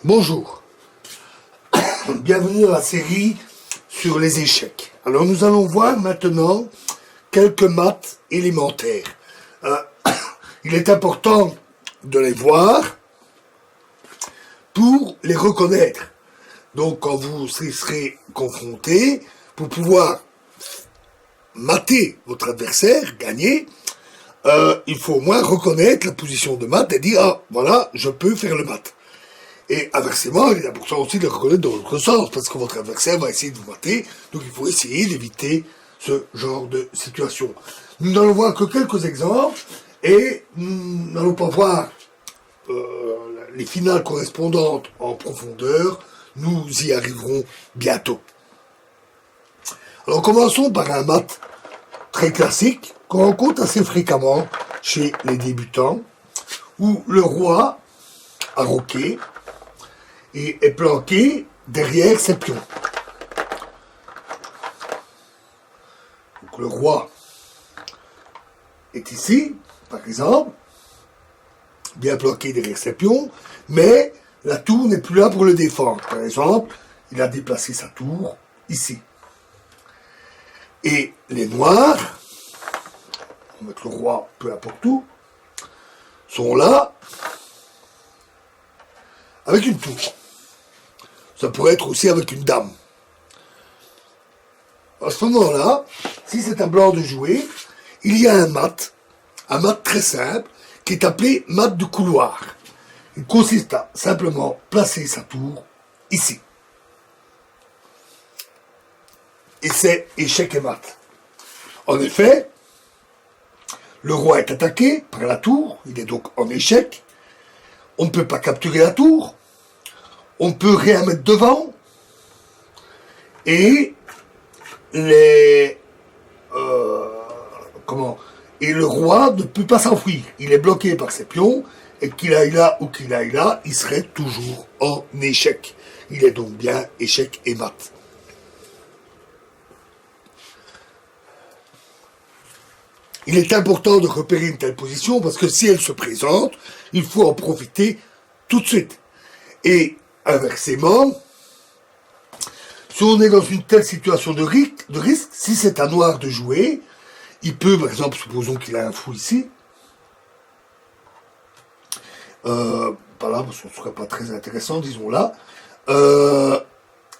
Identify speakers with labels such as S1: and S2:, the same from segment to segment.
S1: Bonjour, bienvenue dans la série sur les échecs. Alors nous allons voir maintenant quelques maths élémentaires. Il est important de les voir pour les reconnaître. Donc quand vous serez confronté, pour pouvoir mater votre adversaire, gagner, il faut au moins reconnaître la position de maths et dire « Ah, voilà, je peux faire le maths ». Et inversement, il est important aussi de le reconnaître dans l'autre sens, parce que votre adversaire va essayer de vous mater, donc il faut essayer d'éviter ce genre de situation. Nous n'allons voir que quelques exemples, et nous n'allons pas voir les finales correspondantes en profondeur, nous y arriverons bientôt. Alors commençons par un math très classique, qu'on rencontre assez fréquemment chez les débutants, où le roi a roqué, et est planqué derrière ses pions. Donc le roi est ici, par exemple, bien planqué derrière ses pions, mais la tour n'est plus là pour le défendre. Par exemple, il a déplacé sa tour ici. Et les noirs, on va mettre le roi peu importe où, sont là avec une tour. Ça pourrait être aussi avec une dame. À ce moment-là, si c'est un blanc de jouer, il y a un mat très simple, qui est appelé mat de couloir. Il consiste à simplement placer sa tour ici. Et c'est échec et mat. En effet, le roi est attaqué par la tour, il est donc en échec. On ne peut pas capturer la tour. On peut rien mettre devant. Et et le roi ne peut pas s'enfuir. Il est bloqué par ses pions, et qu'il aille là ou qu'il aille là, il serait toujours en échec. Il est donc bien échec et mat. Il est important de repérer une telle position parce que si elle se présente, il faut en profiter tout de suite. Et inversement, si on est dans une telle situation de risque, si c'est un noir de jouer, il peut, par exemple, supposons qu'il a un fou ici, pas là, parce que ce ne serait pas très intéressant, disons là,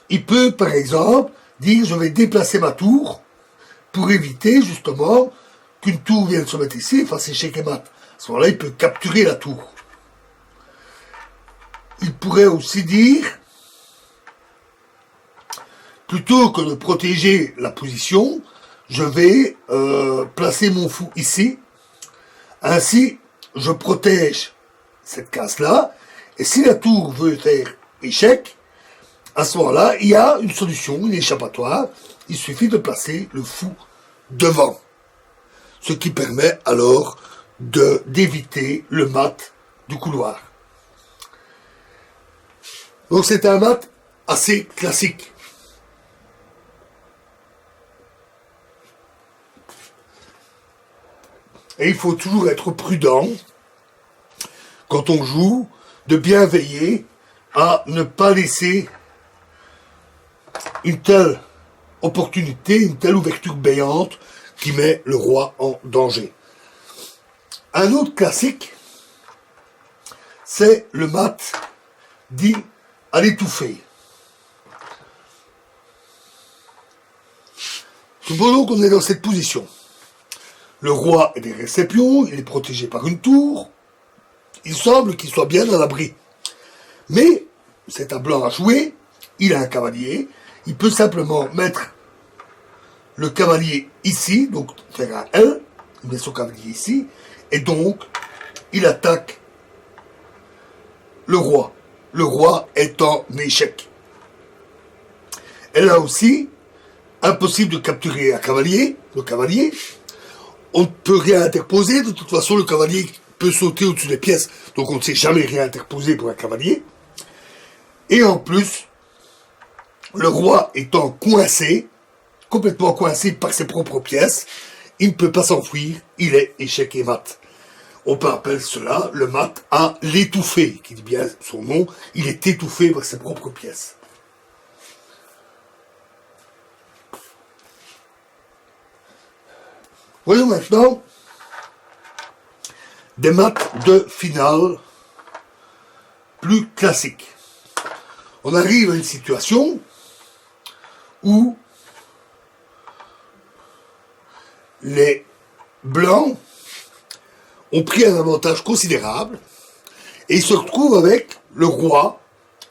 S1: il peut, par exemple, dire je vais déplacer ma tour pour éviter, justement, qu'une tour vienne se mettre ici et fasse échec et mat. À ce moment-là, il peut capturer la tour. Il pourrait aussi dire, plutôt que de protéger la position, je vais placer mon fou ici. Ainsi, je protège cette case-là. Et si la tour veut faire échec, à ce moment-là, il y a une solution, une échappatoire. Il suffit de placer le fou devant. Ce qui permet alors d'éviter le mat du couloir. Donc c'est un mat assez classique. Et il faut toujours être prudent quand on joue, de bien veiller à ne pas laisser une telle opportunité, une telle ouverture béante qui met le roi en danger. Un autre classique, c'est le mat dit à l'étouffée. Supposons qu'on est dans cette position. Le roi est derrière ses pions, il est protégé par une tour. Il semble qu'il soit bien à l'abri. Mais c'est un blanc à jouer, il a un cavalier, il peut simplement mettre le cavalier ici, donc faire un L, il met son cavalier ici, et donc il attaque le roi. Le roi est en échec. Et là aussi, impossible de capturer le cavalier. On ne peut rien interposer, de toute façon le cavalier peut sauter au-dessus des pièces, donc on ne sait jamais rien interposer pour un cavalier. Et en plus, le roi étant coincé, complètement coincé par ses propres pièces, il ne peut pas s'enfuir, il est échec et mat. On peut appeler cela le mat à l'étouffé, qui dit bien son nom, il est étouffé par ses propres pièces. Voyons maintenant des maths de finale plus classiques. On arrive à une situation où les blancs ont pris un avantage considérable et ils se retrouvent avec le roi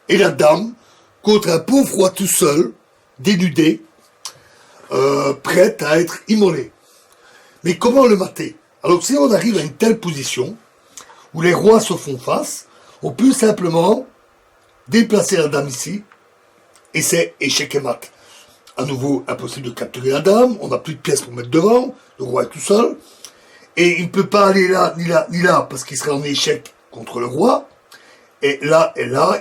S1: et la dame contre un pauvre roi tout seul, dénudé, prêt à être immolé. Mais comment le mater? Alors si on arrive à une telle position où les rois se font face, on peut simplement déplacer la dame ici et c'est échec et mat. À nouveau, impossible de capturer la dame, on n'a plus de pièces pour mettre devant, le roi est tout seul. Et il ne peut pas aller là, ni là, ni là, parce qu'il serait en échec contre le roi. Et là,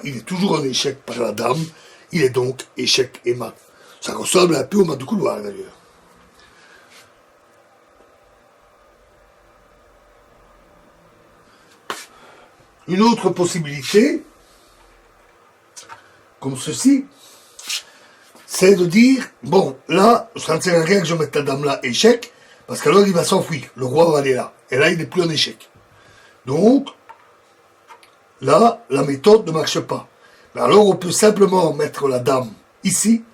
S1: il est toujours en échec par la dame. Il est donc échec et mat. Ça ressemble un peu au mat du couloir, d'ailleurs. Une autre possibilité, comme ceci, c'est de dire, bon, là, ça ne sert à rien que je mette la dame là, échec, parce qu'alors il va s'enfuir, le roi va aller là, et là il n'est plus en échec. Donc, là, la méthode ne marche pas. Mais alors on peut simplement mettre la dame ici,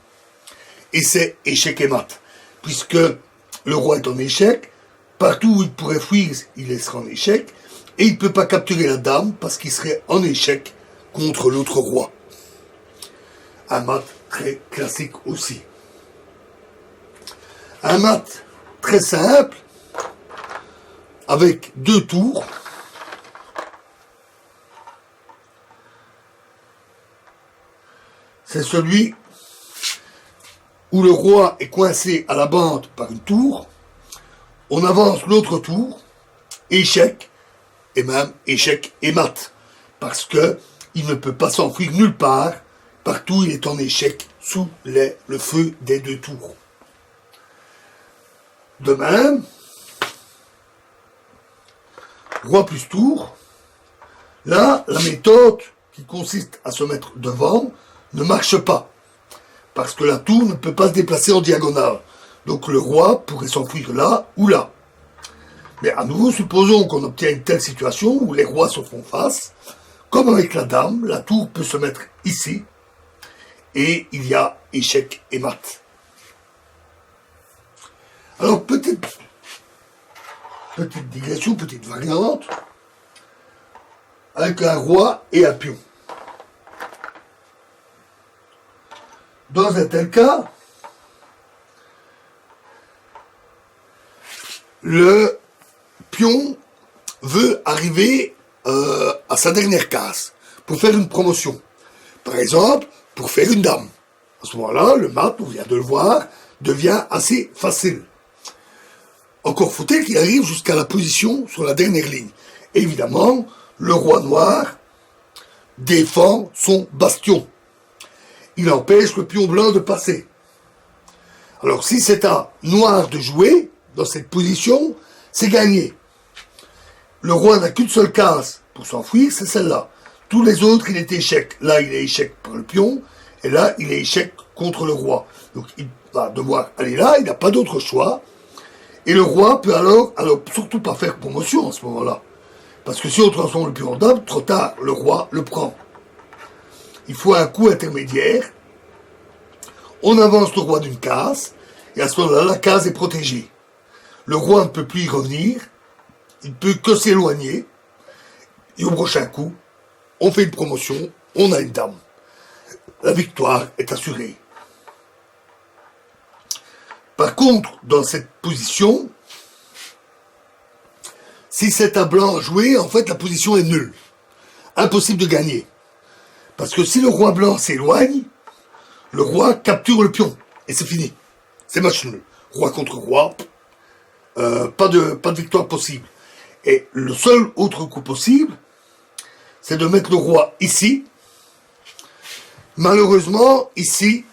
S1: et c'est échec et mat. Puisque le roi est en échec, partout où il pourrait fuir, il sera en échec, et il ne peut pas capturer la dame, parce qu'il serait en échec contre l'autre roi. Un mat très classique aussi. Un mat très simple, avec 2 tours. C'est celui où le roi est coincé à la bande par une tour. On avance l'autre tour, échec, et même échec et mat. Parce que il ne peut pas s'enfuir nulle part. Partout, il est en échec sous le feu des 2 tours. De même, roi plus tour, là, la méthode qui consiste à se mettre devant ne marche pas. Parce que la tour ne peut pas se déplacer en diagonale. Donc le roi pourrait s'enfuir là ou là. Mais à nouveau, supposons qu'on obtient une telle situation où les rois se font face. Comme avec la dame, la tour peut se mettre ici. Et il y a échec et mat. Alors, petite digression, petite variante, avec un roi et un pion. Dans un tel cas, le pion veut arriver à sa dernière case pour faire une promotion. Par exemple, pour faire une dame. À ce moment-là, le mat, on vient de le voir, devient assez facile. Encore faut-il qu'il arrive jusqu'à la position sur la dernière ligne. Évidemment, le roi noir défend son bastion. Il empêche le pion blanc de passer. Alors si c'est à noir de jouer, dans cette position, c'est gagné. Le roi n'a qu'une seule case pour s'enfuir, c'est celle-là. Tous les autres, il est échec. Là, il est échec par le pion, et là, il est échec contre le roi. Donc, il va devoir aller là, il n'a pas d'autre choix. Et le roi peut alors surtout pas faire promotion à ce moment-là. Parce que si on transforme le pion en dame, trop tard, le roi le prend. Il faut un coup intermédiaire. On avance le roi d'une case, et à ce moment-là, la case est protégée. Le roi ne peut plus y revenir, il ne peut que s'éloigner, et au prochain coup, on fait une promotion, on a une dame. La victoire est assurée. Par contre, dans cette position, si c'est à blanc à jouer, en fait, la position est nulle. Impossible de gagner. Parce que si le roi blanc s'éloigne, le roi capture le pion. Et c'est fini. C'est match nul. Roi contre roi, pas de victoire possible. Et le seul autre coup possible, c'est de mettre le roi ici. Malheureusement, ici,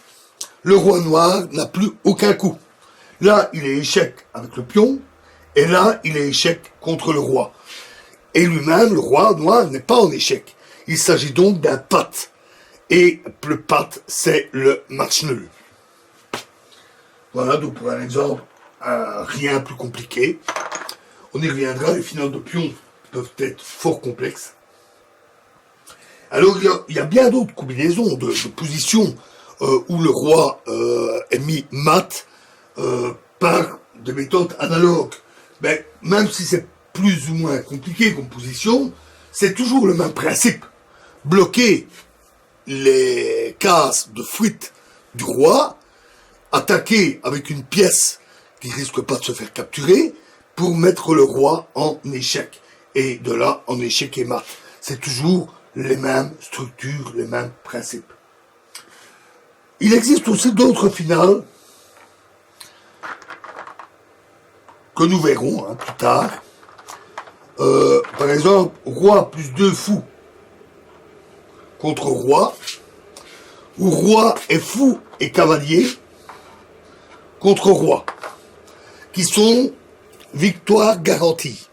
S1: le roi noir n'a plus aucun coup. Là, il est échec avec le pion, et là, il est échec contre le roi. Et lui-même, le roi noir, n'est pas en échec. Il s'agit donc d'un pat. Et le pat, c'est le match nul. Voilà, donc pour un exemple, rien plus compliqué. On y reviendra, les finales de pion peuvent être fort complexes. Alors, il y a bien d'autres combinaisons de positions où le roi est mis mat par des méthodes analogues. Mais même si c'est plus ou moins compliqué comme position, c'est toujours le même principe. Bloquer les cases de fuite du roi, attaquer avec une pièce qui risque pas de se faire capturer pour mettre le roi en échec. Et de là, en échec et mat. C'est toujours les mêmes structures, les mêmes principes. Il existe aussi d'autres finales que nous verrons plus tard. Par exemple, roi plus 2 fous contre roi, ou roi et fou et cavalier contre roi, qui sont victoire garantie.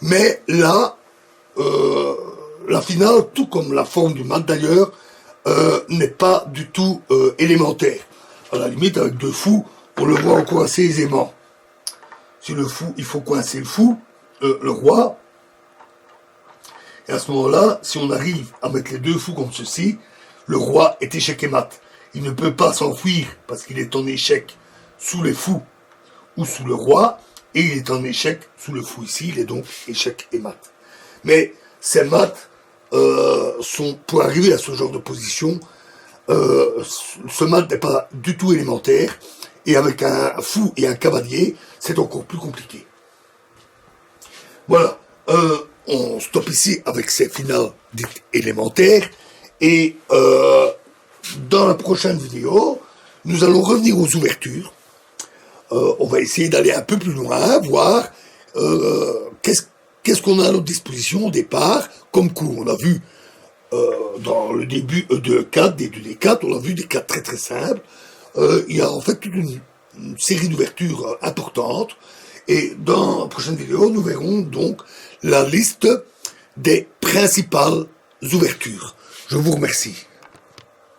S1: Mais là, la finale, tout comme la forme du match d'ailleurs, n'est pas du tout élémentaire. À la limite, avec 2 fous, on le voit encore assez aisément. Si le fou, il faut coincer le fou, le roi. Et à ce moment-là, si on arrive à mettre les 2 fous comme ceci, le roi est échec et mat. Il ne peut pas s'enfuir parce qu'il est en échec sous les fous ou sous le roi, et il est en échec sous le fou ici, il est donc échec et mat. Mais ces maths sont, pour arriver à ce genre de position, ce mat n'est pas du tout élémentaire, et avec un fou et un cavalier, c'est encore plus compliqué. Voilà, on stoppe ici avec ces finales dites élémentaires, et dans la prochaine vidéo, nous allons revenir aux ouvertures. On va essayer d'aller un peu plus loin, voir qu'est-ce qu'on a à notre disposition au départ comme coup. On a vu dans le début de 4, des 2D4, on a vu des 4 très très simples. Il y a en fait toute une série d'ouvertures importantes. Et dans la prochaine vidéo, nous verrons donc la liste des principales ouvertures. Je vous remercie.